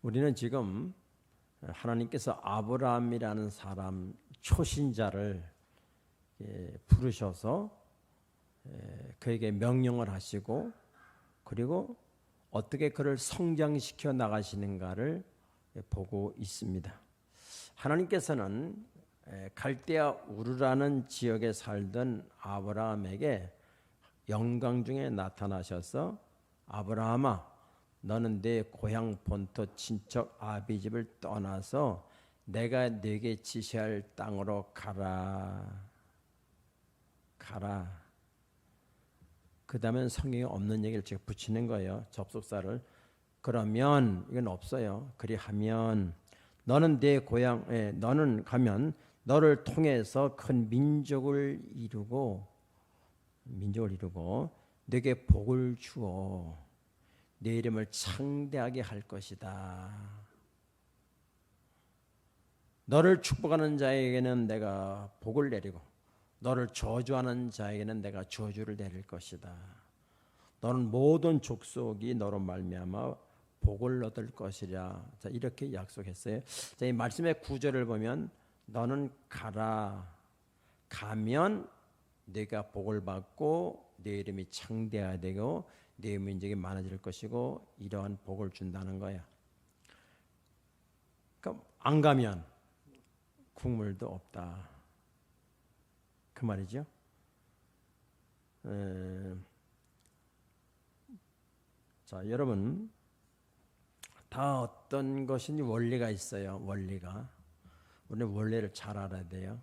우리는 지금 하나님께서 아브라함이라는 사람 초신자를 부르셔서 그에게 명령을 하시고 그리고 어떻게 그를 성장시켜 나가시는가를 보고 있습니다. 하나님께서는 갈대아 우르라는 지역에 살던 아브라함에게 영광 중에 나타나셔서 아브라함아 너는 내 고향 본토 친척 아비 집을 떠나서 내가 네게 지시할 땅으로 가라. 그 다음엔 성경에 없는 얘기를 제가 붙이는 거예요. 접속사를. 그러면 이건 없어요. 그리하면 너는 내 고향에 너는 가면 너를 통해서 큰 민족을 이루고 네게 복을 주어 내 이름을 창대하게 할 것이다. 너를 축복하는 자에게는 내가 복을 내리고 너를 저주하는 자에게는 내가 저주를 내릴 것이다. 너는 모든 족속이 너로 말미암아 복을 얻을 것이라. 자, 이렇게 약속했어요. 자, 이 말씀의 구절을 보면 너는 가라. 가면 네가 복을 받고 네 이름이 창대하되고 네 민족이 많아질 것이고 이러한 복을 준다는 거야. 그러니까 안 가면 국물도 없다. 그 말이죠. 자, 여러분 다 어떤 것인지 원리가 있어요. 원리가. 우리는 원리를 잘 알아야 돼요.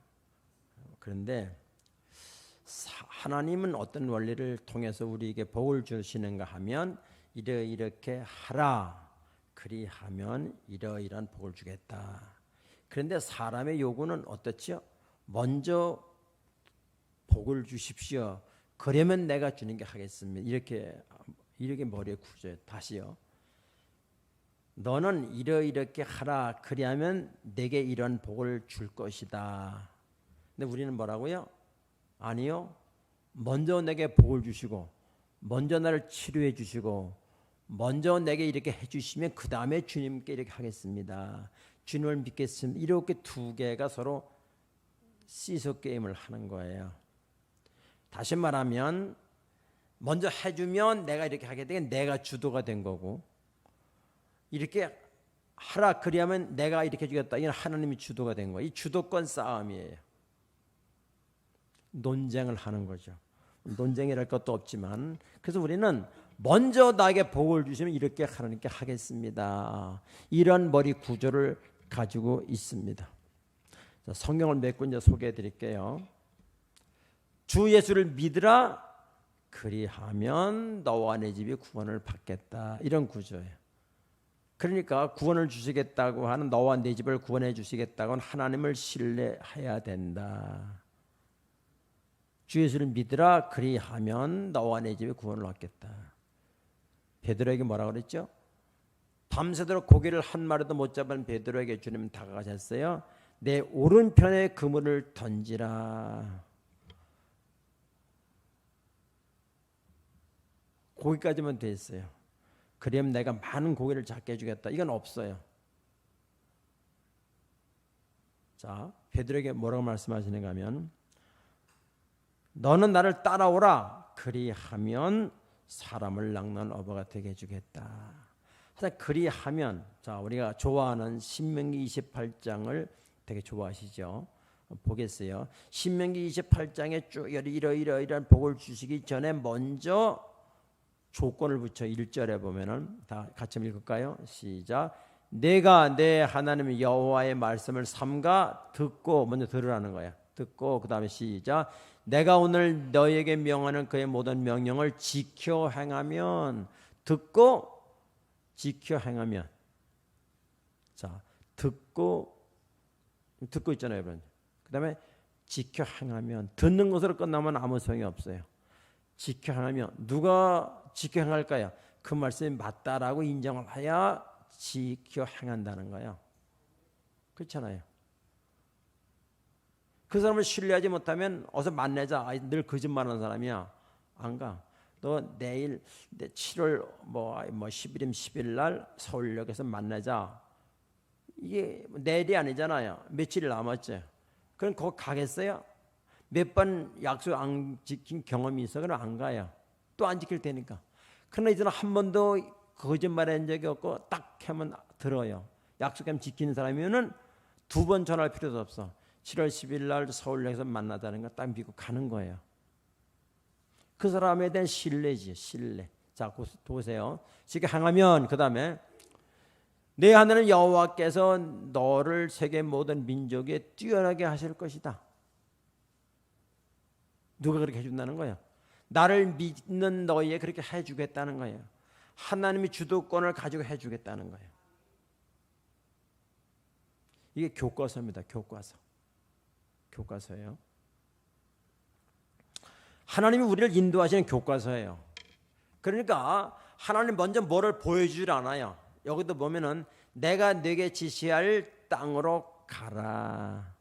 그런데 하나님은 어떤 원리를 통해서 우리에게 복을 주시는가 하면 이렇게 하라. 그리하면 이러이러한 복을 주겠다. 그런데 사람의 요구는 어떻지요? 먼저 복을 주십시오. 그러면 내가 주는 게 하겠습니다. 이렇게 머리에 굳어요. 다시요. 너는 이렇게 하라. 그리하면 내게 이런 복을 줄 것이다. 근데 우리는 뭐라고요? 아니요. 먼저 내게 복을 주시고 먼저 나를 치료해 주시고 먼저 내게 이렇게 해 주시면 그 다음에 주님께 이렇게 하겠습니다. 주님을 믿겠습니다. 이렇게 두 개가 서로 시소 게임을 하는 거예요. 다시 말하면 먼저 해주면 내가 이렇게 하게 되면 내가 주도가 된 거고 이렇게 하라 그리하면 내가 이렇게 해주겠다. 이건 하나님이 주도가 된 거예요. 이 주도권 싸움이에요. 논쟁을 하는 거죠. 논쟁이랄 것도 없지만 그래서 우리는 먼저 나에게 복을 주시면 이렇게 하나님께 하겠습니다. 이런 머리 구조를 가지고 있습니다. 자, 성경을 몇 군데 소개해 드릴게요. 주 예수를 믿으라 그리하면 너와 내 집이 구원을 받겠다. 이런 구조예요. 그러니까 구원을 주시겠다고 하는 너와 내 집을 구원해 주시겠다고는 하나님을 신뢰해야 된다. 주 예수를 믿으라 그리하면 너와 내 집에 구원을 얻겠다. 베드로에게 뭐라고 그랬죠? 밤새도록 고기를 한 마리도 못 잡은 베드로에게 주님은 다가가셨어요. 내 오른편에 그물을 던지라. 고기까지만 됐어요. 그러면 내가 많은 고기를 잡게 해주겠다. 이건 없어요. 자, 베드로에게 뭐라고 말씀하시는가 하면 너는 나를 따라오라. 그리하면 사람을 낚는 어부가 되게 해주겠다. 그리하면 자 우리가 좋아하는 신명기 28장을 되게 좋아하시죠. 보겠어요. 신명기 28장에 쭉 이러이러한 복을 주시기 전에 먼저 조건을 붙여 1절에 보면은 다 같이 읽을까요? 시작. 내가 내 하나님 여호와의 말씀을 삼가 듣고 먼저 들으라는 거야. 듣고 그 다음에 시작. 내가 오늘 너에게 명하는 그의 모든 명령을 지켜 행하면 듣고 지켜 행하면 자 듣고 있잖아요, 여러분. 그 다음에 지켜 행하면 듣는 것으로 끝나면 아무 소용이 없어요. 지켜 행하면 누가 지켜 행할까요? 그 말씀이 맞다라고 인정을 해야 지켜 행한다는 거예요. 그렇잖아요. 그 사람을 신뢰하지 못하면 어서 만나자. 늘 거짓말하는 사람이야. 안 가. 너 내일 7월 뭐 10일이면 10일 날 서울역에서 만나자. 이게 내일이 아니잖아요. 며칠 남았죠. 그럼 거기 가겠어요? 몇 번 약속 안 지킨 경험이 있어. 그럼 안 가요. 또 안 지킬 테니까. 그러나 이제는 한 번도 거짓말한 적이 없고 딱 하면 들어요. 약속하면 지키는 사람이면은 2번 전화할 필요도 없어. 7월 10일 날 서울역에서 만나자는 거 딱 믿고 가는 거예요. 그 사람에 대한 신뢰지, 신뢰. 자, 보세요. 지금 향하면 그 다음에 내 하나님 여호와께서 너를 세계 모든 민족에 뛰어나게 하실 것이다. 누가 그렇게 해준다는 거예요? 나를 믿는 너희에 그렇게 해주겠다는 거예요. 하나님이 주도권을 가지고 해주겠다는 거예요. 이게 교과서입니다. 교과서. 교과서예요. 하나님이 우리를 인도하시는 교과서예요. 그러니까 하나님 먼저 뭐를 보여주질 않아요. 여기도 보면은 내가 네게 지시할 땅으로 가라.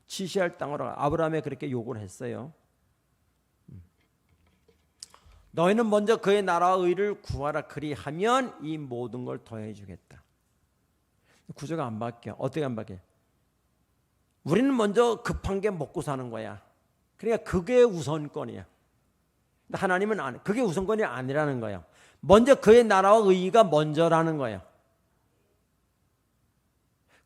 지시할 땅으로 아브라함에 그렇게 요구를 했어요. 너희는 먼저 그의 나라와 의를 구하라. 그리하면 이 모든 걸 더해 주겠다. 구조가 안 바뀌어. 어떻게 안 바뀌어? 우리는 먼저 급한 게 먹고 사는 거야. 그러니까 그게 우선권이야. 근데 하나님은 그게 우선권이 아니라는 거예요. 먼저 그의 나라와 의가 먼저라는 거예요.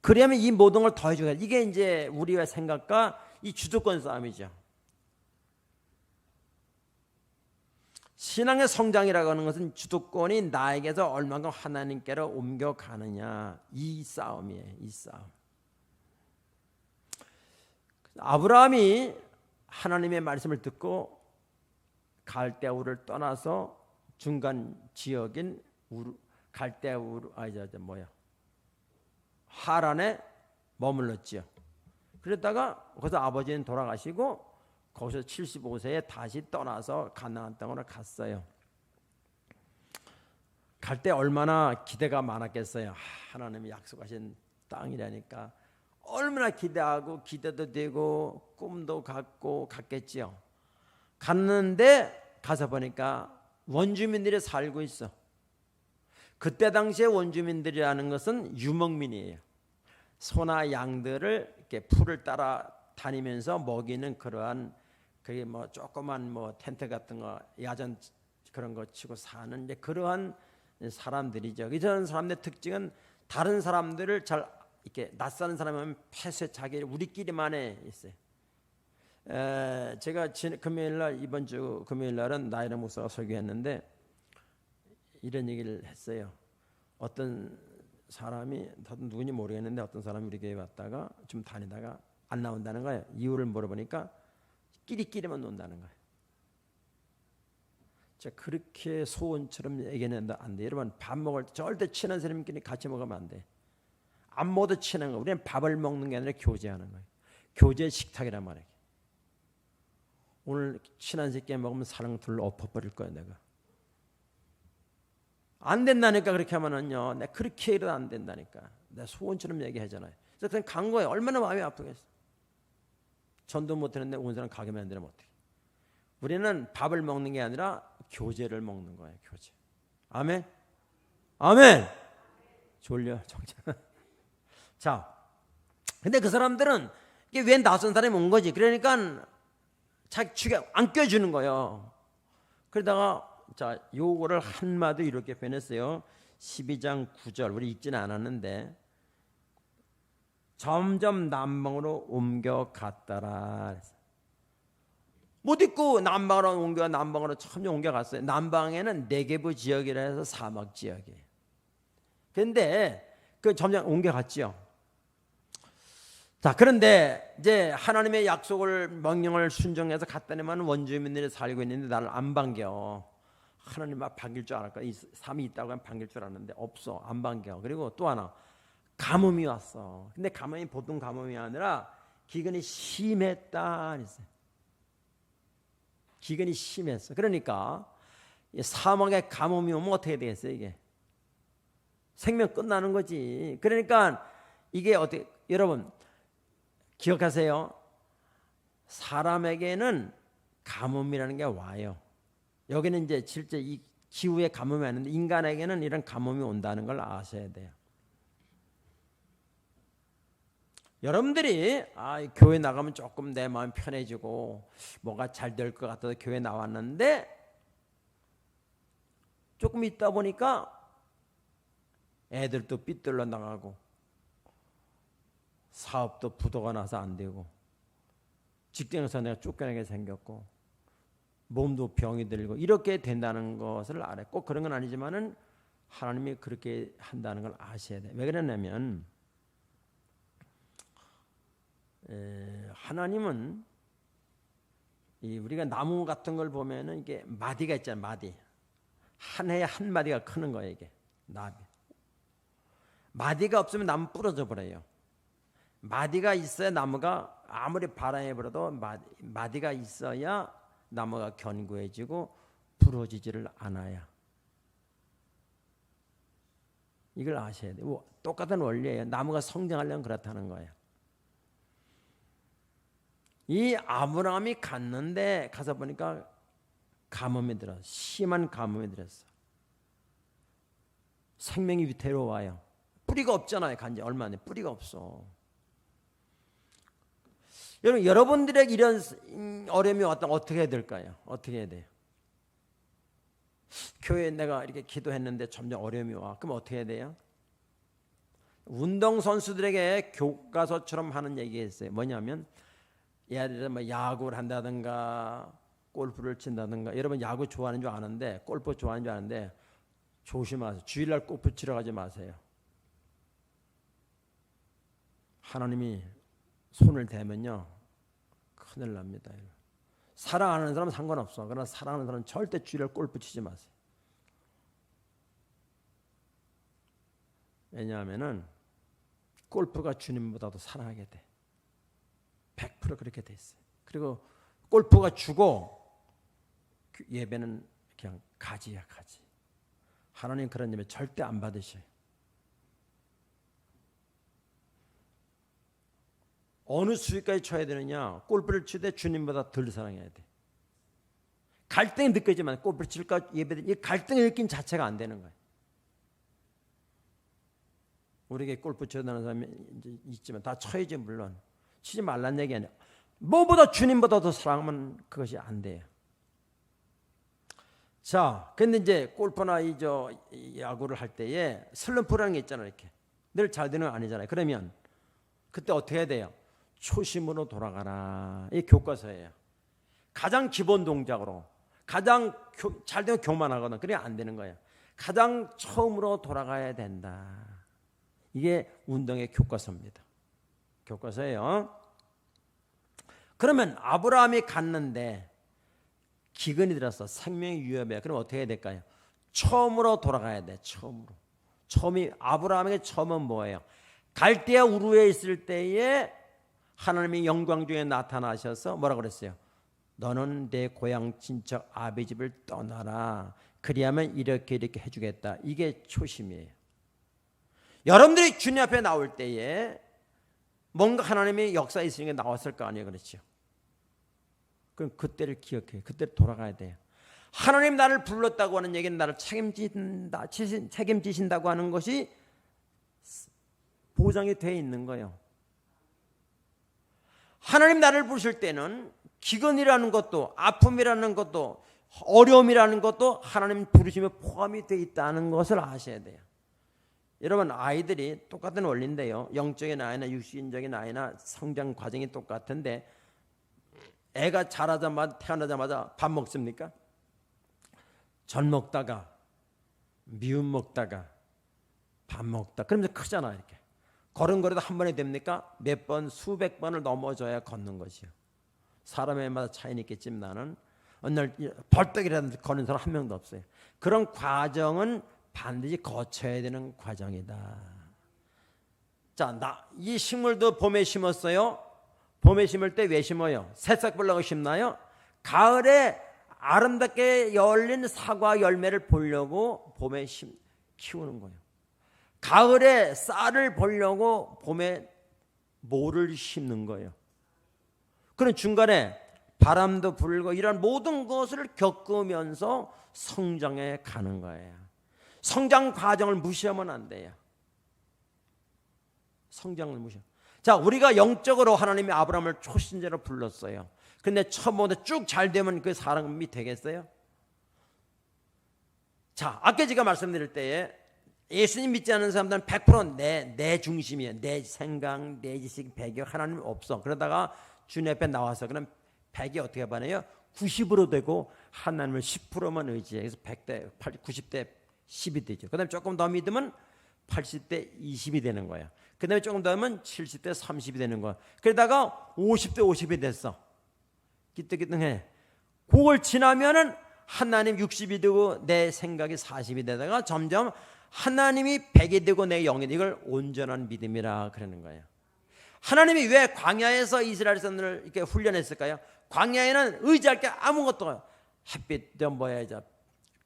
그러면 이 모든 걸 더해 주겠다. 이게 이제 우리의 생각과 이 주도권 싸움이죠. 신앙의 성장이라고 하는 것은 주도권이 나에게서 얼마큼 하나님께로 옮겨가느냐, 이 싸움이에요. 이 싸움. 아브라함이 하나님의 말씀을 듣고 갈대아우를 떠나서 중간 지역인 하란에 머물렀지요. 그랬다가 거기서 아버지는 돌아가시고 거기서 75세에 다시 떠나서 가나안 땅으로 갔어요. 갈 때 얼마나 기대가 많았겠어요. 하나님이 약속하신 땅이라니까 얼마나 기대하고 기대도 되고 꿈도 갖고 갔겠지요. 갔는데 가서 보니까 원주민들이 살고 있어. 그때 당시에 원주민들이라는 것은 유목민이에요. 소나 양들을 이렇게 풀을 따라 다니면서 먹이는 그러한 그게 뭐 조그만 뭐 텐트 같은 거 야전 그런 거 치고 사는 이제 그러한 사람들이죠. 이런 사람들의 특징은 다른 사람들을 잘 이렇게 낯사는 사람이면 폐쇄 자기 우리끼리만에 있어요. 제가 금요일 날 이번 주 금요일 날은 나이라 목사가 설교했는데 이런 얘기를 했어요. 어떤 사람이 누군지 모르겠는데 어떤 사람이 우리 교회 왔다가 좀 다니다가 안 나온다는 거예요. 이유를 물어보니까 끼리끼리만 논다는 거예요. 제가 그렇게 소원처럼 얘기했는데 안 돼. 여러분 밥 먹을 때 절대 친한 사람끼리 같이 먹으면 안 돼. 안 먹어도 친한 거. 우리는 밥을 먹는 게 아니라 교제하는 거예요. 교제 식탁이란 말이에요. 오늘 친한 새끼 먹으면 사랑 둘러 엎어버릴 거야 내가. 안 된다니까 그렇게 하면은요. 내가 그렇게 해도 안 된다니까. 내가 소원처럼 얘기하잖아요. 그래서 그냥 간 거예요. 얼마나 마음이 아프겠어. 전도 못했는데 온 사람 가게 만들면 어떡해. 우리는 밥을 먹는 게 아니라 교제를 먹는 거예요. 교제. 아멘. 아멘. 졸려 정작. 자, 근데 그 사람들은 이게 왜 낯선 사람이 온 거지? 그러니까 자기 축에 안 껴주는 거예요. 그러다가 자 요거를 한마디 이렇게 표현했어요. 12장 9절 우리 읽지는 않았는데 점점 남방으로 옮겨갔더라. 못 있고 남방으로 점점 옮겨갔어요. 남방에는 네게부 지역이라 해서 사막 지역이에요. 그런데 그 점점 옮겨갔죠. 자, 그런데 이제 하나님의 약속을 명령을 순종해서 갔다니만 원주민들이 살고 있는데 나를 안 반겨. 하나님 막 반길 줄 알았까? 이 삶이 있다고 하면 반길 줄 알았는데 없어. 안 반겨. 그리고 또 하나 가뭄이 왔어. 근데 가뭄이 보통 가뭄이 아니라 기근이 심했다 그랬어요. 기근이 심했어. 그러니까 사막에 가뭄이 오면 어떻게 되겠어요? 이게 생명 끝나는 거지. 그러니까 이게 어떻게 여러분 기억하세요. 사람에게는 가뭄이라는 게 와요. 여기는 이제 실제 이 기후에 가뭄이 왔는데 인간에게는 이런 가뭄이 온다는 걸 아셔야 돼요. 여러분들이 교회 나가면 조금 내 마음 편해지고 뭐가 잘 될 것 같아서 교회 나왔는데 조금 있다 보니까 애들도 삐뚤러 나가고 사업도 부도가 나서 안 되고 직장에서 내가 쫓겨나게 생겼고 몸도 병이 들고 이렇게 된다는 것을 알아요. 꼭 그런 건 아니지만은 하나님이 그렇게 한다는 걸 아셔야 돼요. 왜 그러냐면 하나님은 우리가 나무 같은 걸 보면은 이게 마디가 있잖아요. 마디. 한 해에 한 마디가 크는 거예요. 이게 나비. 마디가 없으면 나무 부러져 버려요. 마디가 있어야 나무가 아무리 바람이 불어도 마디가 있어야 나무가 견고해지고 부러지지를 않아요. 이걸 아셔야 돼요. 똑같은 원리예요. 나무가 성장하려면 그렇다는 거예요. 이 아브라함이 갔는데 가서 보니까 가뭄이 들어 심한 가뭄이 들었어. 생명이 위태로워요. 뿌리가 없잖아요. 간지 얼마 안 돼. 뿌리가 없어. 여러분들에게 이런 어려움이 왔다면 어떻게 해야 될까요? 어떻게 해야 돼요? 교회에 내가 이렇게 기도했는데 점점 어려움이 와. 그럼 어떻게 해야 돼요? 운동선수들에게 교과서처럼 하는 얘기가 있어요. 뭐냐면 예를 들어 뭐 야구를 한다든가 골프를 친다든가, 여러분 야구 좋아하는 줄 아는데 골프 좋아하는 줄 아는데 조심하세요. 주일날 골프 치러 가지 마세요. 하나님이 손을 대면요 큰일 납니다. 사랑하는 사람은 상관없어. 그러나 사랑하는 사람은 절대 주일날 골프 치지 마세요. 왜냐하면은 골프가 주님보다도 사랑하게 돼. 100% 그렇게 돼 있어요. 그리고 골프가 주고 예배는 그냥 가지야 가지. 하나님 그런 예배 절대 안 받으셔요. 어느 수위까지 쳐야 되느냐? 골프를 칠 때 주님보다 덜 사랑해야 돼. 갈등이 느껴지만 골프를 칠까 예배들 이 갈등의 느낌 자체가 안 되는 거예요. 우리에게 골프 쳐다는 사람이 이제 있지만 다 쳐야지 물론. 치지 말란 얘기 아니에요. 뭐보다 주님보다 더 사랑하면 그것이 안 돼요. 자, 근데 이제 골프나 이 야구를 할 때에 슬럼프라는 게 있잖아요. 이렇게 늘 잘 되는 건 아니잖아요. 그러면 그때 어떻게 해야 돼요? 초심으로 돌아가라. 이 교과서예요. 가장 기본 동작으로 가장 잘 되면 교만하거든. 그래 안 되는 거예요. 가장 처음으로 돌아가야 된다. 이게 운동의 교과서입니다. 교과서예요. 그러면 아브라함이 갔는데 기근이 들어서 생명이 위협해. 그럼 어떻게 해야 될까요? 처음으로 돌아가야 돼. 처음이 아브라함에게 처음은 뭐예요? 갈대아 우르에 있을 때에 하나님이 영광 중에 나타나셔서 뭐라고 그랬어요? 너는 내 고향 친척 아비 집을 떠나라. 그리하면 이렇게 해주겠다. 이게 초심이에요. 여러분들이 주님 앞에 나올 때에 뭔가 하나님의 역사에 있으니까 나왔을 거 아니에요. 그렇죠? 그럼 그때를 기억해요. 그때로 돌아가야 돼요. 하나님 나를 불렀다고 하는 얘기는 나를 책임지신다고 하는 것이 보장이 되어 있는 거예요. 하나님 나를 부르실 때는 기근이라는 것도 아픔이라는 것도 어려움이라는 것도 하나님 부르심에 포함이 되어 있다는 것을 아셔야 돼요. 여러분 아이들이 똑같은 원리인데요. 영적인 아이나 육신적인 아이나 성장 과정이 똑같은데 애가 자라자마자 태어나자마자 밥 먹습니까? 전 먹다가 미음 먹다가 밥 먹다 그러면서 크잖아. 이렇게 걸음걸이도 한 번에 됩니까? 몇 번 수백 번을 넘어져야 걷는 것이요. 사람에마다 차이는 있겠지만 나는 어느 날 벌떡이라도 걷는 사람 한 명도 없어요. 그런 과정은 반드시 거쳐야 되는 과정이다. 자, 이 식물도 봄에 심었어요. 봄에 심을 때 왜 심어요? 새싹 보려고 심나요? 가을에 아름답게 열린 사과 열매를 보려고 봄에 키우는 거예요. 가을에 쌀을 보려고 봄에 모를 심는 거예요. 그럼 중간에 바람도 불고 이런 모든 것을 겪으면서 성장해 가는 거예요. 성장 과정을 무시하면 안 돼요. 성장을 무시하면. 자, 우리가 영적으로 하나님이 아브라함을 초신자로 불렀어요. 근데 처음부터 쭉 잘 되면 그 사람이 되겠어요? 자, 아까 제가 말씀드릴 때에 예수님 믿지 않는 사람들은 100% 내 중심이에요. 내 생각, 내 지식, 배경, 하나님 없어. 그러다가 주님 앞에 나와서 그럼 100이 어떻게 반해요? 90으로 되고 하나님을 10%만 의지해. 그래서 100대, 90대 10이 되죠. 그 다음에 조금 더 믿으면 80대 20이 되는 거야. 그 다음에 조금 더 하면 70대 30이 되는 거야. 그러다가 50대 50이 됐어. 기특기특해. 그걸 지나면은 하나님 60이 되고 내 생각이 40이 되다가 점점 하나님이 100이 되고 내 영이 되고 이걸 온전한 믿음이라 그러는 거예요. 하나님이 왜 광야에서 이스라엘 사람들을 이렇게 훈련했을까요? 광야에는 의지할 게 아무것도 없어요. 햇빛도 뭐야,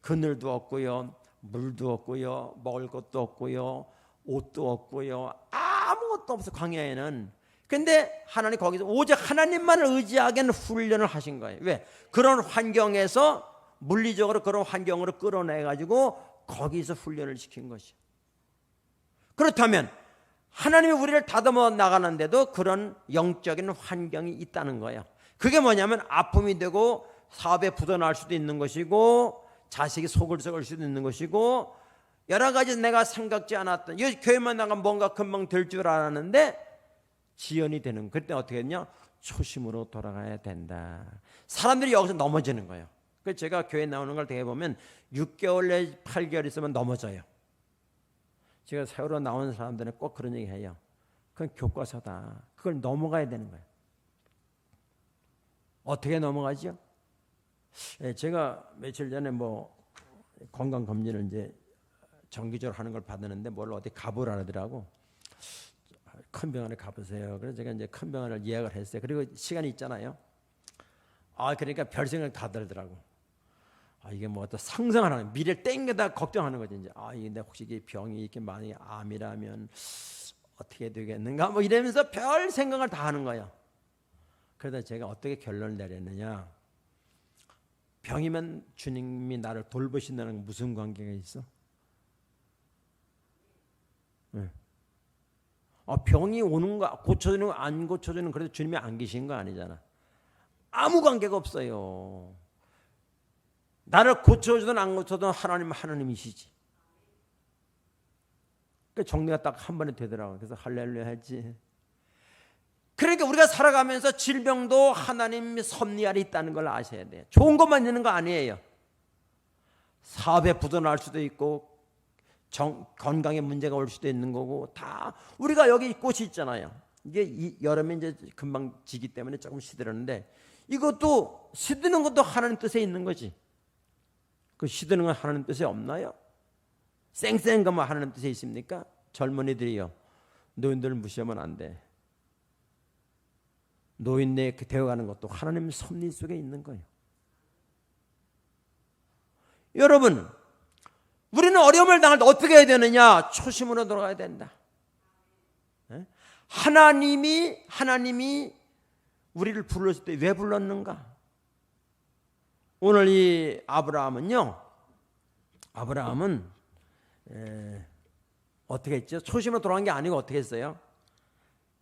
그늘도 없고요, 물도 없고요, 먹을 것도 없고요, 옷도 없고요, 아무것도 없어 광야에는. 근데 하나님 거기서 오직 하나님만을 의지하게 훈련을 하신 거예요. 왜? 그런 환경에서 물리적으로 그런 환경으로 끌어내가지고 거기서 훈련을 시킨 것이요. 그렇다면 하나님이 우리를 다듬어 나가는데도 그런 영적인 환경이 있다는 거예요. 그게 뭐냐면 아픔이 되고 사업에 부도날 수도 있는 것이고 자식이 속을 썩을 수도 있는 것이고 여러 가지 내가 생각지 않았던 교회만 나가면 뭔가 금방 될 줄 알았는데 지연이 되는. 그때 어떻게 했냐? 초심으로 돌아가야 된다. 사람들이 여기서 넘어지는 거예요. 그래서 제가 교회 나오는 걸 되게 보면 6개월 내 8개월 있으면 넘어져요. 제가 세월호 나온 사람들은 꼭 그런 얘기 해요. 그건 교과서다. 그걸 넘어가야 되는 거예요. 어떻게 넘어가죠? 제가 며칠 전에 건강 검진을 이제 정기적으로 하는 걸 받았는데 뭘 어디 가보라 하더라고. 큰 병원에 가보세요. 그래서 제가 이제 큰 병원을 예약을 했어요. 그리고 시간이 있잖아요. 그러니까 별 생각 다 들더라고. 이게 또 상상하는 미래를 땡겨다 걱정하는 거지. 이제 이게 혹시 이게 병이 이렇게 많이 암이라면 어떻게 되겠는가 이러면서 별 생각을 다 하는 거예요. 그러다 제가 어떻게 결론을 내렸느냐? 병이면 주님이 나를 돌보신다는 무슨 관계가 있어? 네. 병이 오는 거 고쳐주는 거 안 고쳐주는 그래도 주님이 안 계신 거 아니잖아. 아무 관계가 없어요. 나를 고쳐주든 안 고쳐주든 하나님은 하나님이시지. 그러니까 정리가 딱 한 번에 되더라고요. 그래서 할렐루야 했지. 그러니까 우리가 살아가면서 질병도 하나님의 섭리 아래 있다는 걸 아셔야 돼요. 좋은 것만 있는 거 아니에요. 사업에 부도날 수도 있고 건강에 문제가 올 수도 있는 거고 다 우리가 여기 꽃이 있잖아요. 이게 여름에 이제 금방 지기 때문에 조금 시들었는데 이것도 시드는 것도 하나님 뜻에 있는 거지. 그 시드는 건 하나님 뜻에 없나요? 쌩쌩한 것만 하나님 뜻에 있습니까? 젊은이들이요. 노인들을 무시하면 안 돼. 노인네 되어가는 것도 하나님 섭리 속에 있는 거예요. 여러분, 우리는 어려움을 당할 때 어떻게 해야 되느냐? 초심으로 돌아가야 된다. 하나님이 우리를 불렀을 때 왜 불렀는가? 오늘 이 아브라함은 어떻게 했죠? 초심으로 돌아간 게 아니고 어떻게 했어요?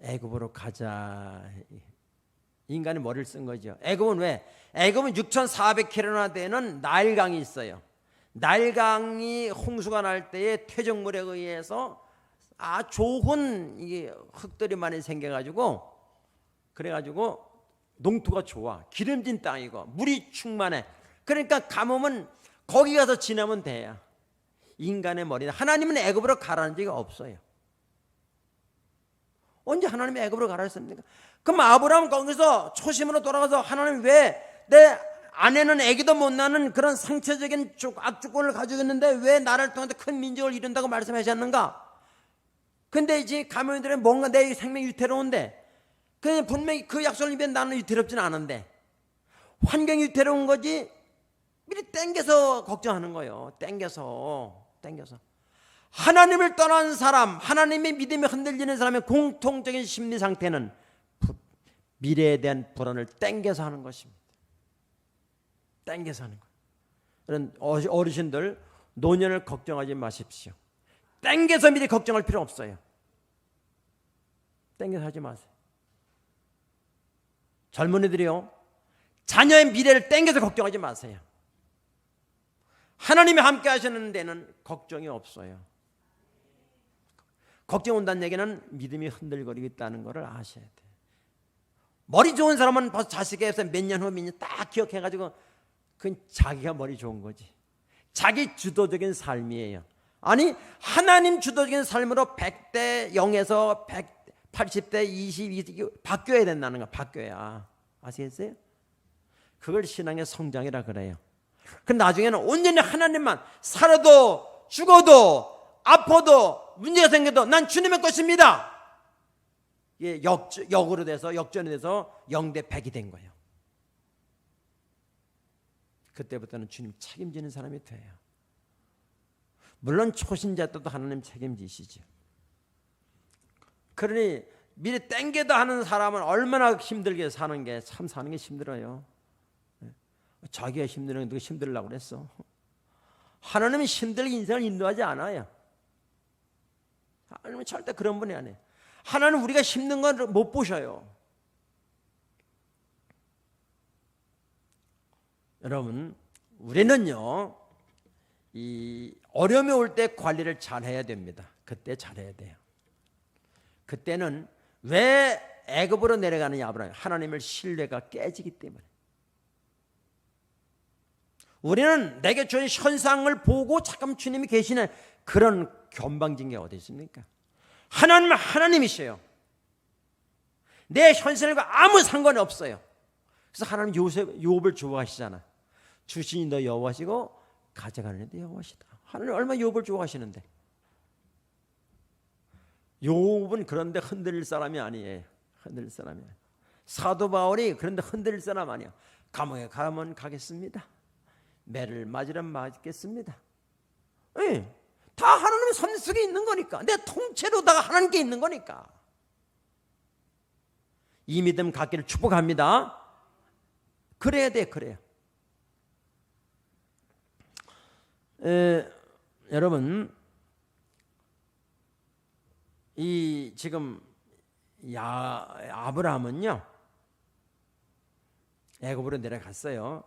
애굽으로 가자. 인간이 머리를 쓴 거죠. 애굽은 왜? 애굽은 6,400km나 되는 나일강이 있어요. 나일강이 홍수가 날 때에 퇴적물에 의해서 좋은 이게 흙들이 많이 생겨가지고 그래가지고 농토가 좋아. 기름진 땅이고 물이 충만해. 그러니까 가뭄은 거기 가서 지나면 돼요. 인간의 머리는 하나님은 애굽으로 가라는 적이 없어요. 언제 하나님이 애굽으로 가라 했습니까? 그럼 아브라함은 거기서 초심으로 돌아가서 하나님 왜 내 아내는 애기도 못 낳는 그런 상처적인 악주권을 가지고 있는데 왜 나를 통해서 큰 민족을 이룬다고 말씀하셨는가? 근데 이제 가문들은 뭔가 내 생명이 위태로운데 분명히 그 약속을 입에 나는 위태롭지는 않은데 환경이 위태로운 거지 미리 땡겨서 걱정하는 거예요. 땡겨서 하나님을 떠난 사람, 하나님의 믿음이 흔들리는 사람의 공통적인 심리 상태는 미래에 대한 불안을 땡겨서 하는 것입니다. 땡겨서 하는 거예요. 그런 어르신들 노년을 걱정하지 마십시오. 땡겨서 미리 걱정할 필요 없어요. 땡겨서 하지 마세요. 젊은이들이요, 자녀의 미래를 땡겨서 걱정하지 마세요. 하나님이 함께 하시는 데는 걱정이 없어요. 걱정 온다는 얘기는 믿음이 흔들거리고 있다는 것을 아셔야 돼요. 머리 좋은 사람은 벌써 자식에서 몇 년 후 몇 년 딱 기억해가지고 그건 자기가 머리 좋은 거지. 자기 주도적인 삶이에요. 아니, 하나님 주도적인 삶으로 100대 0에서 80대 22 바뀌어야 된다는 거. 바뀌어야. 아시겠어요? 그걸 신앙의 성장이라 그래요. 그 나중에는 온전히 하나님만, 살아도 죽어도 아파도 문제가 생겨도 난 주님의 것입니다. 이게 역으로 돼서, 역전이 돼서 0대 100이 된 거예요. 그때부터는 주님 책임지는 사람이 돼요. 물론 초신자 때도 하나님 책임지시죠. 그러니 미리 땡겨다 하는 사람은 얼마나 힘들게 사는 게, 참 사는 게 힘들어요. 자기가 힘드는 게 힘들려고 그랬어. 하나님은 힘들게 인생을 인도하지 않아요. 하나님은 절대 그런 분이 아니에요. 하나님은 우리가 힘든 걸 못 보셔요. 여러분, 우리는요, 이 어려움이 올 때 관리를 잘 해야 됩니다. 그때 잘해야 돼요. 그때는 왜 애굽으로 내려가느냐, 아브라함, 하나님을 신뢰가 깨지기 때문에. 우리는 내게 주신 현상을 보고 잠깐 주님이 계시는 그런 건방진 게 어디 있습니까? 하나님은 하나님이셔요. 내 현상과 아무 상관이 없어요. 그래서 하나님 욥을 좋아하시잖아. 주신이 너 여호와시고 가져가는 이도 여호와시다. 하나님 얼마나 욥을 좋아하시는데. 욥은 그런데 흔들릴 사람이 아니에요. 흔들릴 사람이 아니에요. 사도 바울이 그런데 흔들릴 사람 아니에요. 감옥에 가면 가겠습니다. 매를 맞으면 맞겠습니다. 네, 다 하나님의 선 속에 있는 거니까. 내 통째로다가 하나님께 있는 거니까. 이 믿음 갖기를 축복합니다. 그래야 돼, 그래요. 여러분, 이 지금 아브라함은요, 애굽으로 내려갔어요.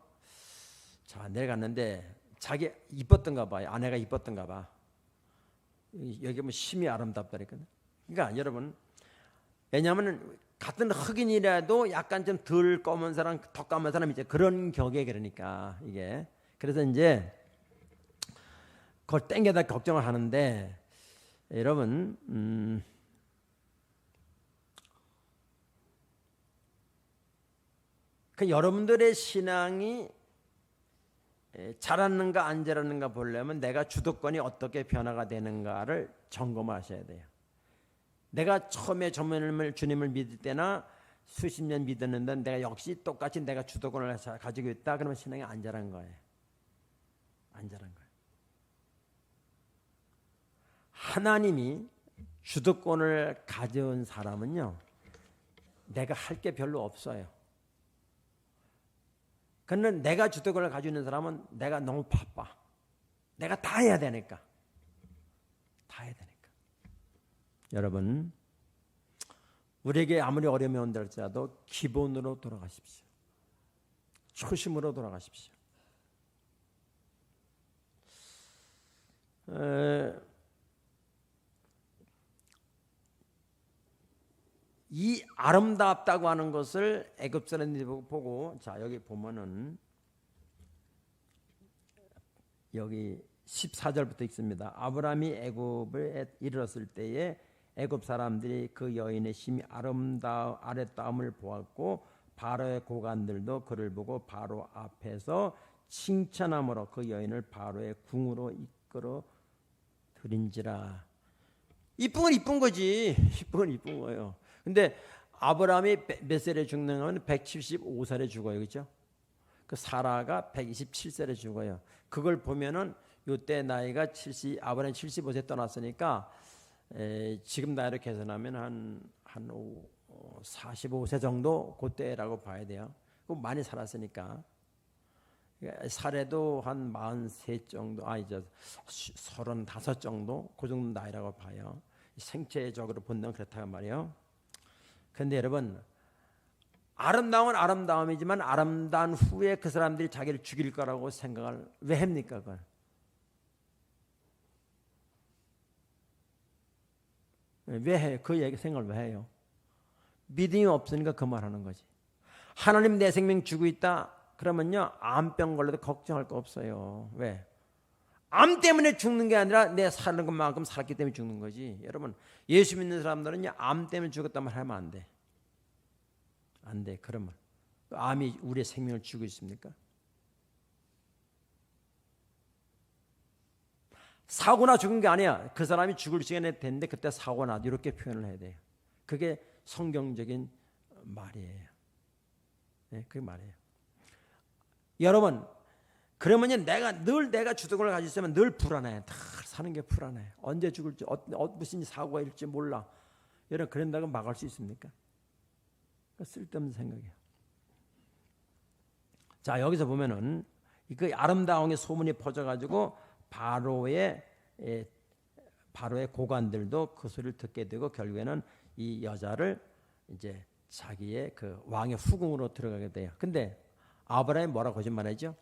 자, 내려갔는데 자기 이뻤던가 봐요. 아내가 이뻤던가 봐. 여기 뭐 심이 아름답다니까. 그러니까 여러분, 왜냐하면 같은 흑인이라도 약간 좀 덜 검은 사람, 더 까만 사람 이제 그런 격에, 그러니까 이게. 그래서 이제 그걸 땡겨다 걱정을 하는데, 여러분, 그 여러분들의 신앙이 자랐는가 안 자랐는가 보려면 내가 주도권이 어떻게 변화가 되는가를 점검하셔야 돼요. 내가 처음에 주님을 믿을 때나 수십 년 믿었는데 내가 역시 똑같이 내가 주도권을 가지고 있다, 그러면 신앙이 안 자란 거예요. 안 자란 거예요. 하나님이 주도권을 가져온 사람은요, 내가 할 게 별로 없어요. 그런데 내가 주도권을 가지고 있는 사람은 내가 너무 바빠. 내가 다 해야 되니까. 다 해야 되니까. 여러분, 우리에게 아무리 어려움이 온다 할지라도 기본으로 돌아가십시오. 초심으로 돌아가십시오. 이 아름답다고 하는 것을 애굽 사람들이 보고, 자, 여기 보면은 여기 14절부터 있습니다. 아브라함이 애굽에 이르렀을 때에 애굽 사람들이 그 여인의 심히 아름다움을 보았고 바로의 고관들도 그를 보고 바로 앞에서 칭찬함으로 그 여인을 바로의 궁으로 이끌어 들인지라. 이쁜 건 이쁜 거지. 이쁜 건 이쁜 거예요. 근데 아브라함이 몇 살에 죽는 건 175살에 죽어요. 그렇죠? 그 사라가 127살에 죽어요. 그걸 보면은 이때 나이가 아브라함이 75세 떠났으니까 지금 나이로 계산하면 한 45세 정도 그때라고 봐야 돼요. 많이 살았으니까. 살에도 한 43 정도, 이제 35 정도, 그 정도 나이라고 봐요. 생체적으로 본능 그렇다고 말이에요. 그런데 여러분, 아름다움은 아름다움이지만 아름다운 후에 그 사람들이 자기를 죽일 거라고 생각을 왜 합니까? 그걸? 왜 해요? 그 얘기 생각을 왜 해요? 믿음이 없으니까 그 말하는 거지. 하나님 내 생명 주고 있다 그러면요, 암병 걸려도 걱정할 거 없어요. 왜? 암 때문에 죽는 게 아니라 내 사는 것만큼 살았기 때문에 죽는 거지. 여러분, 예수 믿는 사람들은 암 때문에 죽었단 말 하면 안 돼. 안 돼. 그러면 암이 우리의 생명을 주고 있습니까? 사고나 죽은 게 아니야. 그 사람이 죽을 시간에 됐는데 그때 사고나, 이렇게 표현을 해야 돼요. 그게 성경적인 말이에요. 네, 그게 말이에요. 여러분, 그러면 내가 주도권을 가지고 있으면 늘 불안해. 다 사는 게 불안해. 언제 죽을지, 무슨 사고가 일지 몰라. 여러분, 그런다고 막을 수 있습니까? 쓸데없는 생각이에요. 자, 여기서 보면은 그 아름다움의 소문이 퍼져가지고 바로의 고관들도 그 소리를 듣게 되고 결국에는 이 여자를 이제 자기의 그 왕의 후궁으로 들어가게 돼요. 근데 아브라함이 뭐라고 거짓말하죠?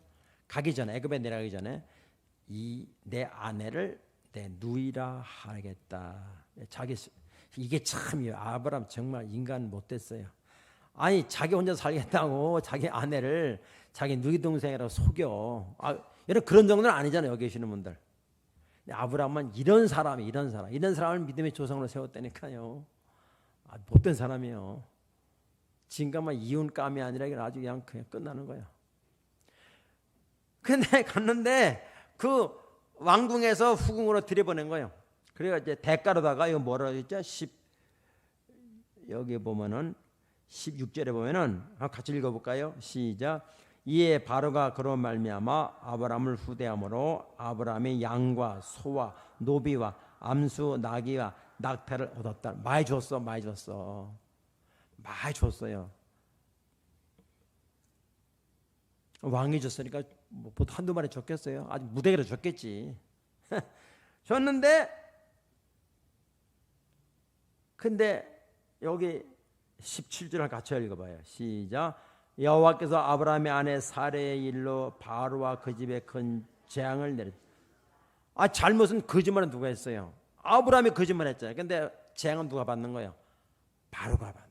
가기 전에, 애굽에 내려가기 전에 내 아내를 내 누이라 하겠다. 이게 참 아브라함 정말 인간 못됐어요. 아니, 자기 혼자 살겠다고 자기 아내를 자기 누이 동생이라고 속여. 여러분, 그런 정도는 아니잖아요, 여기 계시는 분들. 아브라함은 이런 사람을 믿음의 조상으로 세웠다니까요. 못된 사람이에요. 지금까지 이혼감이 아니라 아주 그냥 끝나는 거예요. 근데 갔는데 그 왕궁에서 후궁으로 들여보낸 거예요. 그래가 이제 대가로다가 이거 뭐라고 했죠? 여기 보면은 16절에 보면은 같이 읽어볼까요? 시작. 이에 바로가 그로 말미암아 아브라함을 후대함으로 아브라함이 양과 소와 노비와 암수 나귀와 낙타를 얻었다. 많이 줬어요. 왕이 줬으니까 뭐 보통 한두 마리 줬겠어요? 아주 무대기로 줬겠지. 줬는데 근데 여기 17절을 같이 읽어봐요. 시작. 여호와께서 아브라함의 아내 사레의 일로 바로와 그 집에 큰 재앙을 내렸. 잘못은 거짓말은 누가 했어요? 아브라함이 거짓말했잖아요. 근데 재앙은 누가 받는 거예요? 바로가 받는 거예요.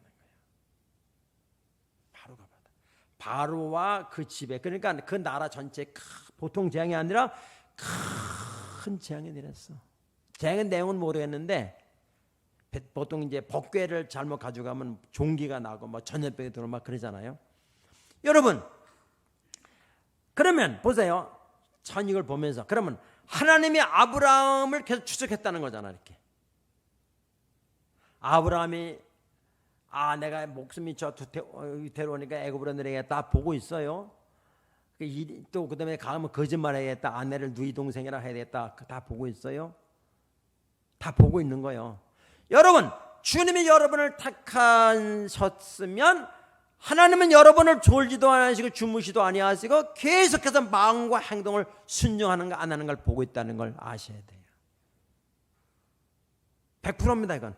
바로와 그 집에, 그러니까 그 나라 전체에 보통 재앙이 아니라 큰 재앙이 내렸어. 재앙의 내용은 모르겠는데 보통 이제 법궤를 잘못 가져가면 종기가 나고 뭐 전염병이 들어오고 막 그러잖아요. 여러분, 그러면 보세요. 전 이걸 보면서 그러면 하나님이 아브라함을 계속 추적했다는 거잖아. 이렇게 아브라함이 내가 목숨이 데려오니까 애굽으로 내려야겠다 보고 있어요. 또 그다음에 가면 거짓말해야겠다. 아내를 누이 동생이라 해야겠다. 다 보고 있어요. 다 보고 있는 거예요. 여러분, 주님이 여러분을 택하셨으면 하나님은 여러분을 졸지도 아니하시고 주무시도 아니하시고 계속해서 마음과 행동을 순종하는가 안 하는 걸 보고 있다는 걸 아셔야 돼요. 100%입니다. 이건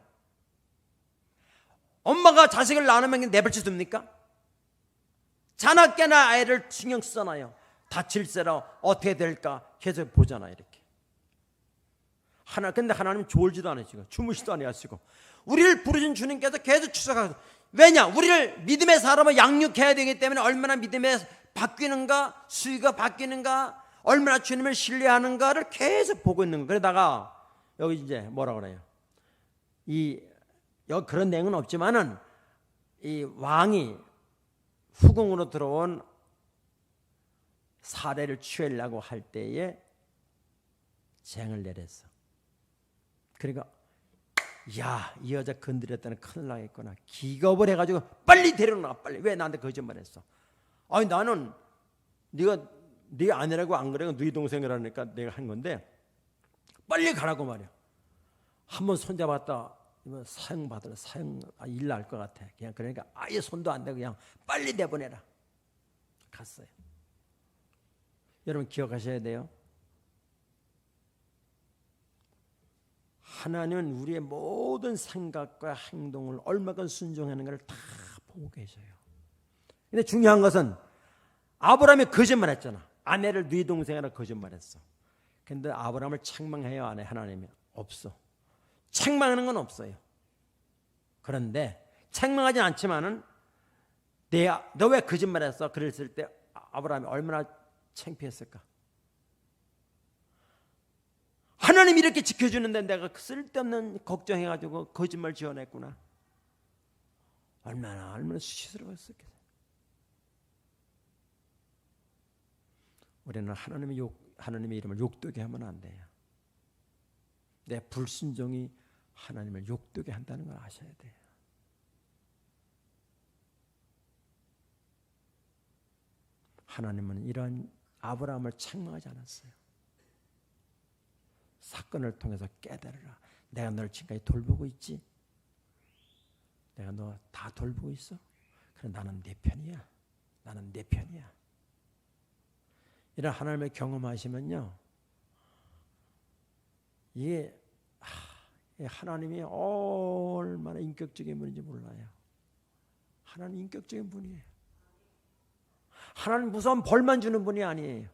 엄마가 자식을 낳으면 내버려 둡니까? 자나깨나 아이를 신경 쓰잖아요. 다칠세라 어떻게 될까 계속 보잖아요. 이렇게 근데 하나님은 졸지도 않으시고 주무시도 아니하시고 우리를 부르신 주님께서 계속 추적하고, 왜냐? 우리를 믿음의 사람을 양육해야 되기 때문에 얼마나 믿음에 바뀌는가, 수위가 바뀌는가, 얼마나 주님을 신뢰하는가를 계속 보고 있는 거예요. 그러다가 여기 이제 뭐라고 그래요? 여기 그런 내용은 없지만은 이 왕이 후궁으로 들어온 사례를 취하려고 할 때에 재앙을 내렸어. 그러니까 이 여자 건드렸다는 큰일 나겠구나. 기겁을 해가지고 빨리 데려놔. 빨리. 왜 나한테 거짓말했어? 나는 네가 네 아내라고 안 그래. 네 동생이라니까 내가 한 건데 빨리 가라고 말이야. 한번 손잡았다. 사형받으라. 일 날 것 같아. 그러니까 아예 손도 안 대고 그냥 빨리 내보내라. 갔어요. 여러분 기억하셔야 돼요. 하나님은 우리의 모든 생각과 행동을 얼마큼 순종하는가를 다 보고 계셔요. 근데 중요한 것은 아브라함이 거짓말했잖아. 아내를 네 동생이라 거짓말했어. 근데 아브라함을 책망해요, 안 해? 하나님이 없어. 책망하는 건 없어요. 그런데 책망하진 않지만은 너 왜 거짓말했어? 그랬을 때 아브라함이 얼마나 창피했을까? 하나님이 이렇게 지켜주는데 내가 쓸데없는 걱정해가지고 거짓말 지어냈구나. 얼마나 수치스러웠을까. 우리는 하나님의 이름을 욕되게 하면 안 돼요. 내 불순종이 하나님을 욕되게 한다는 걸 아셔야 돼요. 하나님은 이러한 아브라함을 책망하지 않았어요. 사건을 통해서 깨달으라. 내가 널 지금까지 돌보고 있지. 내가 너 다 돌보고 있어. 그래 나는 네 편이야. 나는 네 편이야. 이런 하나님의 경험하시면요, 이게 하나님이 얼마나 인격적인 분인지 몰라요. 하나님 인격적인 분이에요. 하나님 무서운 벌만 주는 분이 아니에요.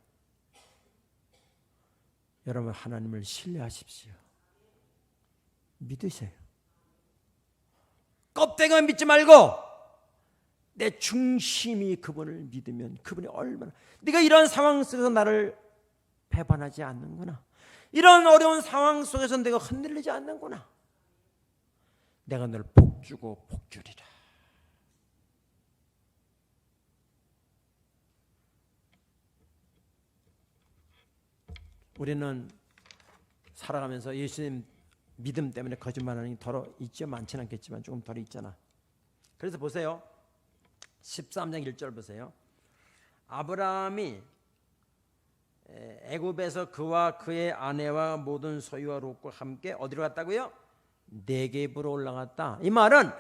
여러분 하나님을 신뢰하십시오. 믿으세요. 껍데기만 믿지 말고 내 중심이 그분을 믿으면 그분이 얼마나, 네가 이런 상황 속에서 나를 배반하지 않는구나. 이런 어려운 상황 속에서 내가 흔들리지 않는구나. 내가 널 복주고 복주리라. 우리는 살아가면서 예수님 믿음 때문에 거짓말하는 게 덜어 있죠. 많지는 않겠지만 조금 덜 있잖아. 그래서 보세요. 13장 1절 보세요. 아브라함이 애굽에서 그와 그의 아내와 모든 소유와 롯과 함께 어디로 갔다고요? 네겝으로 올라갔다. 이 말은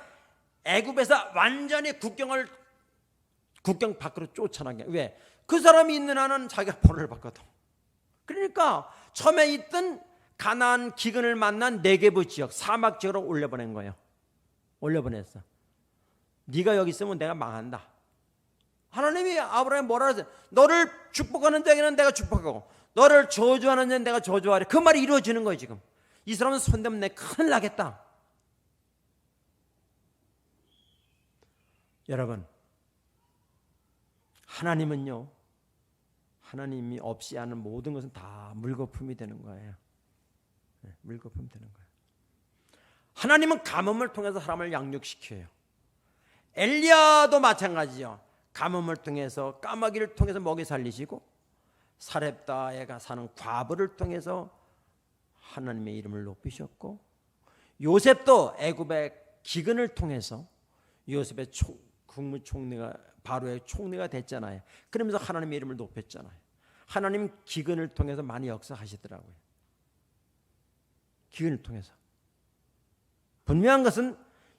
애굽에서 완전히 국경 밖으로 쫓아나게. 왜? 그 사람이 있는 한은 자기가 벌을 받거든. 그러니까 처음에 있던 가나안 기근을 만난 네겝 지역, 사막 지역으로 올려보낸 거예요. 올려보냈어. 네가 여기 있으면 내가 망한다. 하나님이 아브라함이 뭐라 그랬어요? 너를 축복하는 자에게는 내가 축복하고 너를 저주하는 자는 내가 저주하리. 그 말이 이루어지는 거예요. 지금 이 사람은 손대면 내 큰일 나겠다. 여러분, 하나님은요, 하나님이 없이 하는 모든 것은 다 물거품이 되는 거예요. 물거품이 되는 거예요. 하나님은 가뭄을 통해서 사람을 양육시켜요. 엘리야도 마찬가지죠. 가뭄을 통해서, 까마귀를 통해서 먹이 살리시고, 사렙다에 사는 과부를 통해서 하나님의 이름을 높이셨고, 요셉도 애굽의 기근을 통해서 요셉의 국무총리가, 바로의 총리가 됐잖아요. 그러면서 하나님의 이름을 높였잖아요. 하나님 기근을 통해서 많이 역사하시더라고요. 기근을 통해서. 분명한 것은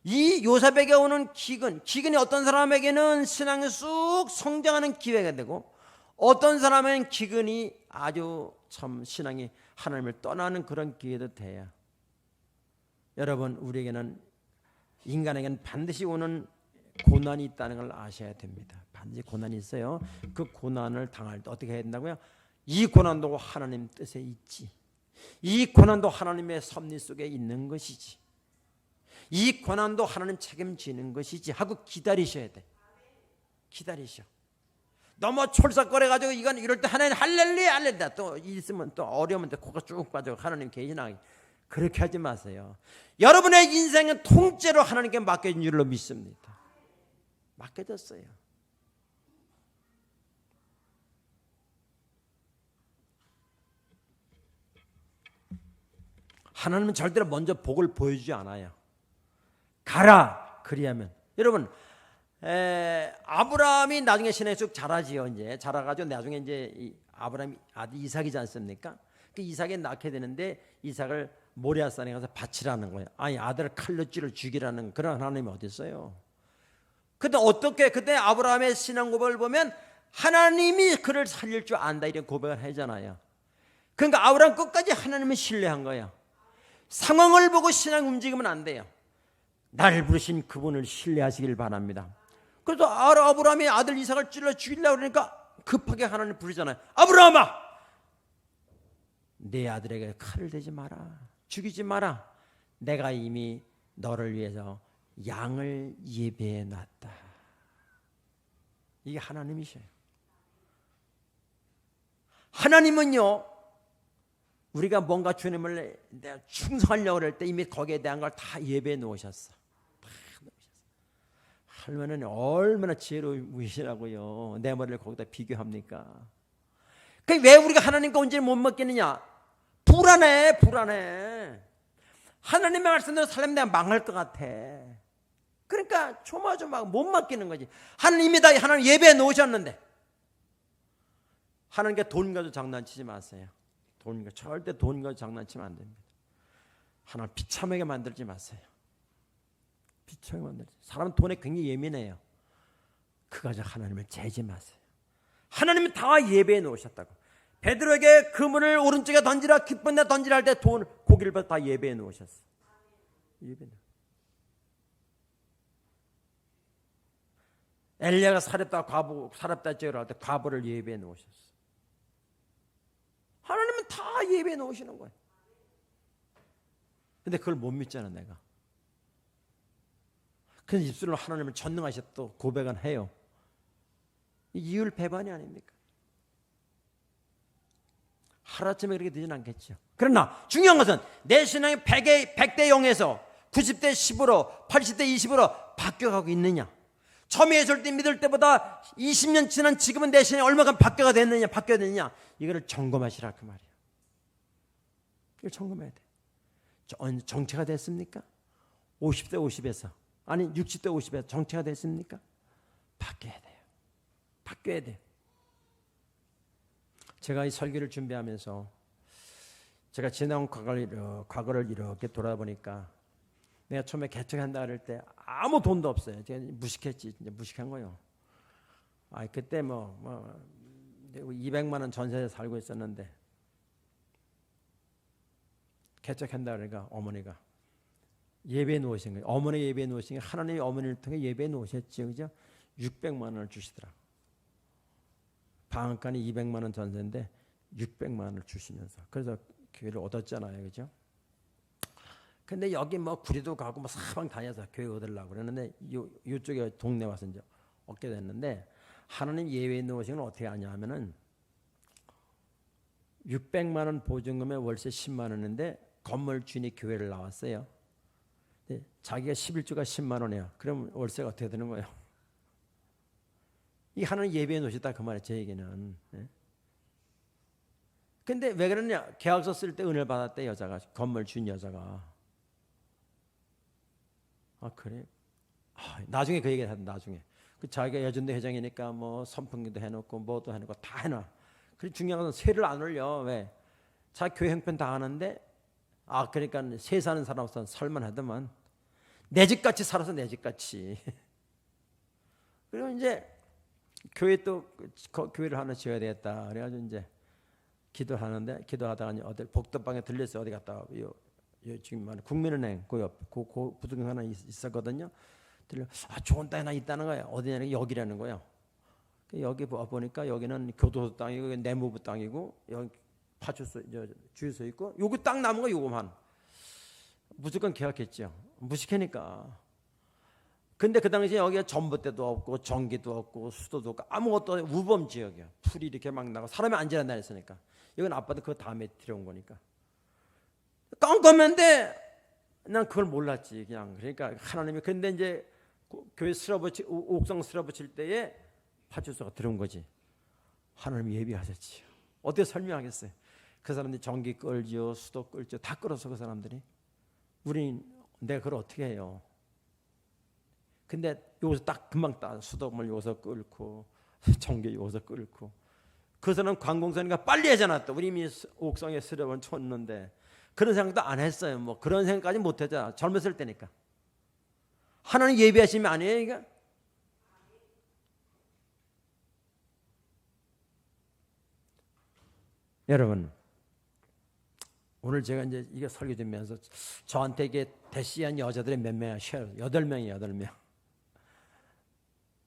이 요셉에게 오는 기근이 어떤 사람에게는 신앙이 쑥 성장하는 기회가 되고, 어떤 사람은 기근이 아주 참 신앙이 하나님을 떠나는 그런 기회도 돼요. 여러분, 우리에게는, 인간에게는 반드시 오는 고난이 있다는 걸 아셔야 됩니다. 반드시 고난이 있어요. 그 고난을 당할 때 어떻게 해야 된다고요? 이 고난도 하나님 뜻에 있지. 이 고난도 하나님의 섭리 속에 있는 것이지. 이 고난도 하나님 책임지는 것이지 하고 기다리셔야 돼. 기다리셔. 너무 촐싹거려가지고 이건 이럴 때 하나님 할렐루야 할렐루야, 또 있으면 또 어려우면 또 코가 쭉 빠져 하나님 계시나, 그렇게 하지 마세요. 여러분의 인생은 통째로 하나님께 맡겨진 줄로 믿습니다. 맡겨졌어요. 하나님은 절대로 먼저 복을 보여주지 않아요. 가라 그리하면. 여러분, 아브라함이 나중에 신앙이 쭉 자라지요. 이제 자라가지고 나중에 이제 아브라함이 아들 이삭이지 않습니까? 그 이삭이 낳게 되는데 이삭을 모리아산에 가서 바치라는 거예요. 아니, 아들을 칼로 찔러 죽이라는 그런 하나님이 어디 있어요? 근데 어떻게, 그때 아브라함의 신앙 고백을 보면 하나님이 그를 살릴 줄 안다 이런 고백을 하잖아요. 그러니까 아브라함 끝까지 하나님을 신뢰한 거야. 상황을 보고 신앙 움직이면 안 돼요. 나를 부르신 그분을 신뢰하시길 바랍니다. 그래서 아브라함이 아들 이삭을 찔러 죽이려고 그러니까 급하게 하나님 부르잖아요. 아브라함아, 내 아들에게 칼을 대지 마라. 죽이지 마라. 내가 이미 너를 위해서 양을 예배해 놨다. 이게 하나님이셔요. 하나님은요, 우리가 뭔가 주님을 내가 충성하려고 할 때 이미 거기에 대한 걸 다 예배해 놓으셨어. 다 놓으셨어. 하나님은 얼마나 지혜로우시라고요. 내 머리를 거기다 비교합니까? 왜 우리가 하나님과 온전히 못 먹겠느냐? 불안해. 하나님의 말씀대로 살려면 내가 망할 것 같아. 그러니까 조마조마하고 못 맡기는 거지. 하나님이 다 하나님 예배해 놓으셨는데, 하나님께 돈 가지고 장난치지 마세요. 절대 돈 가지고 장난치면 안 됩니다. 하나님 비참하게 만들지 마세요. 비참하게 만들지. 사람은 돈에 굉장히 예민해요. 그거 가지고 하나님을 재지 마세요. 하나님은 다 예배해 놓으셨다고. 베드로에게 그물을 오른쪽에 던지라, 기쁜 데 던지라 할 때 고기를 다 예배해 놓으셨어. 예배해. 엘리야가 사렙다 찍으라 할 때 과부를 예배해 놓으셨어. 하나님은 다 예배해 놓으시는 거예요. 근데 그걸 못 믿잖아, 내가. 그래서 입술로 하나님을 전능하셨다고 고백은 해요. 이율 배반이 아닙니까? 하루아침에 그렇게 되지는 않겠죠. 그러나 중요한 것은 내 신앙이 100대 0에서 90대 10으로 80대 20으로 바뀌어가고 있느냐. 처음에 예수를 때 믿을 때보다 20년 지난 지금은 내 신앙이 얼마큼 바뀌어야 되느냐. 이거를 점검하시라 그 말이에요. 이걸 점검해야 돼. 정체가 됐습니까? 50대 50에서 아니 60대 50에서 정체가 됐습니까? 바뀌어야 돼요. 제가 이 설교를 준비하면서 제가 지나온 과거를 이렇게 돌아보니까 내가 처음에 개척한다 그럴 때 아무 돈도 없어요. 제가 무식했지. 이제 무식한 거예요. 그때 200만 원 전세에 살고 있었는데 개척한다 그러니까 어머니가 예배에 놓으신 거예요. 어머니 예배에 놓으신 게 하나님이 어머니를 통해 예배에 놓으셨죠. 그죠? 600만 원을 주시더라. 방앗간이 200만 원 전세인데 600만 원을 주시면서 그래서 교회를 얻었잖아요. 그죠? 근데 여기 구리도 가고 사방 다녀서 교회 얻으려고 그러는데 이쪽에 동네 와서 이제 얻게 됐는데 하나님 예배에 놓으신 건 어떻게 하냐 하면은 600만 원 보증금에 월세 10만 원인데 건물 주인이 교회를 나왔어요. 자기가 11주가 10만 원이야. 그럼 월세가 어떻게 되는 거예요? 이 하나님 예배에 놓으셨다 그 말이에요. 제 얘기는. 근데 왜 그러냐? 계약서 쓸 때 은혜를 받았대 여자가. 건물 주인 여자가. 그래? 나중에 그 얘기를 하던 나중에. 자기가 여전도 회장이니까 선풍기도 해놓고 뭐도 해놓고 다 해놔. 그리고 중요한 건 세를 안 올려. 왜? 자 교회 형편 다 하는데 그러니까 세 사는 사람으로서는 살만하더만. 내 집같이 살아서 내 집같이. 그리고 이제 교회 또 교회를 하나 지어야 되겠다. 그래가지고 이제 기도하다가 어디 복덕방에 들렸어요. 어디 갔다 지금 국민은행 그 옆 부동산 하나 있었거든요. 들려 좋은 땅이 하나 있다는 거예요. 어디냐면 여기라는 거예요. 여기 보니까 여기는 교도소 땅이고 내무부 땅이고 여기 파출소 주유소 있고 요거 땅 남은 거 요거만 무조건 계약했죠. 무식하니까. 근데 그 당시에 여기가 전봇대도 없고 전기도 없고 수도도 없고 아무것도 없고 우범 지역이야. 풀이 이렇게 막 나고 사람이 안 지난다 했으니까. 이건 아빠도 그 다음에 들여온 거니까. 깜깜한데 난 그걸 몰랐지 그냥. 그러니까 하나님이 근데 이제 교회 옥상 쓸어붙일 때에 파출소가 들어온 거지. 하나님이 예비하셨지요. 어떻게 설명하겠어요? 그 사람들이 전기 끌지요, 수도 끌지요, 다 끌어서 그 사람들이. 내가 그걸 어떻게 해요? 근데 여기서 딱 금방 수도물 여기서 끌고 전기 여기서 끌고 그 사람 관공서니까 빨리 하잖아. 또 우리 이미 옥상에 쓰려면 쳤는데 그런 생각도 안 했어요. 그런 생각까지 못 했잖아. 젊었을 때니까. 하나님 예비하시면 아니에요, 이게? 여러분, 오늘 제가 이제 이게 설교 듣면서 저한테 이게 대시한 여자들이 몇 명이야? 8명이에요, 8명.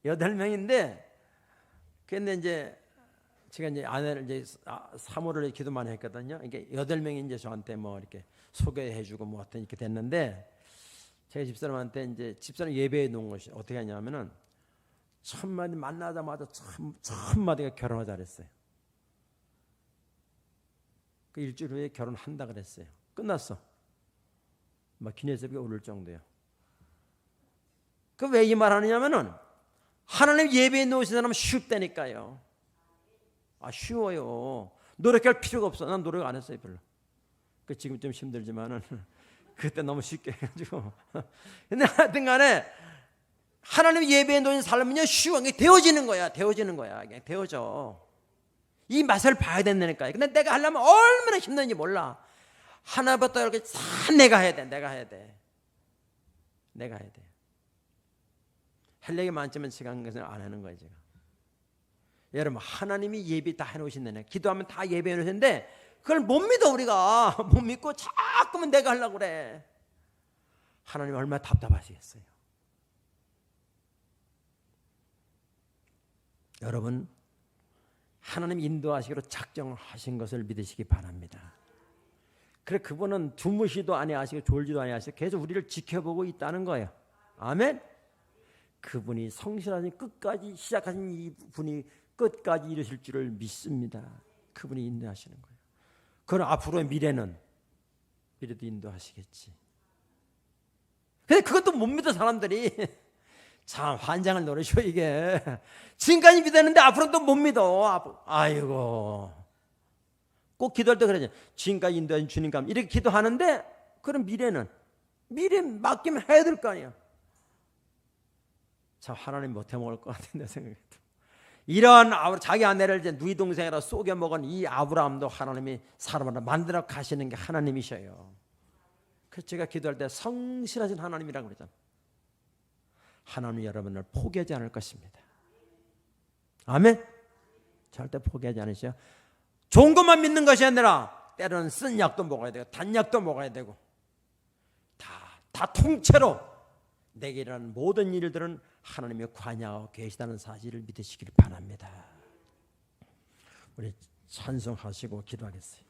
8명인데, 근데 이제 제가 이제 아내를 이제 사모를 기도 많이 했거든요. 이게 8명이 이제 저한테 뭐 이렇게 소개해주고 뭐 어떤 이렇게 됐는데, 제가 집사람한테 이제 집사람 예배해 놓은 것이 어떻게 하냐면은 첫 마디 만나자마자 첫 마디가 결혼하자 그랬어요. 그 일주일 후에 결혼한다 그랬어요. 끝났어. 막 기내스럽게 오를 정도예요. 그 왜 이 말 하느냐면은 하나님 예배에 놓으신 사람은 쉽다니까요. 쉬워요. 노력할 필요가 없어. 난 노력 안 했어요, 별로. 그 지금 좀 힘들지만은 그때 너무 쉽게 해가지고. 근데 하여튼 간에 하나님 예배에 놓인 삶은요, 쉬워. 되어지는 거야. 되어지는 거야. 그냥 되어져. 이 맛을 봐야 된다니까요. 근데 내가 하려면 얼마나 힘든지 몰라. 하나부터 이렇게 다 내가 해야 돼. 내가 해야 돼. 내가 해야 돼. 할 얘기 많지만 시간 것은 안 하는 거예요, 제가. 여러분, 하나님이 예배 다 해놓으신다네. 기도하면 다 예배 해놓으시는데 그걸 못 믿어, 우리가. 못 믿고 자꾸만 내가 하려고 그래. 하나님 얼마나 답답하시겠어요. 여러분, 하나님 인도하시기로 작정하신 것을 믿으시기 바랍니다. 그래, 그분은 주무시도 아니하시고 졸지도 아니하시고 계속 우리를 지켜보고 있다는 거예요. 아멘. 그분이 성실하신 끝까지 시작하신 이 분이 끝까지 이루실 줄을 믿습니다. 그분이 인도하시는 거예요. 그럼 앞으로의 미래도 인도하시겠지. 근데 그것도 못 믿어 사람들이. 참 환장을 노리셔 이게. 지금까지 믿었는데 앞으로는 또 못 믿어. 아이고. 꼭 기도할 때 그러죠. 지금까지 인도하신 주님 감 이렇게 기도하는데 그럼 미래 맡기면 해야 될 거 아니야. 참 하나님 못해 먹을 것 같은데 생각해도. 이런 자기 아내를 이제 누이 동생이라 속여 먹은 이 아브라함도 하나님이 사람을 만들어 가시는 게 하나님이셔요. 그래서 제가 기도할 때 성실하신 하나님이라고 그러잖아요. 하나님 여러분을 포기하지 않을 것입니다. 아멘. 절대 포기하지 않으시죠. 좋은 것만 믿는 것이 아니라 때로는 쓴 약도 먹어야 되고 단약도 먹어야 되고 다 통째로 내게 일어나는 모든 일들은 하나님이 관여하고 계시다는 사실을 믿으시길 바랍니다. 우리 찬송하시고 기도하겠어요.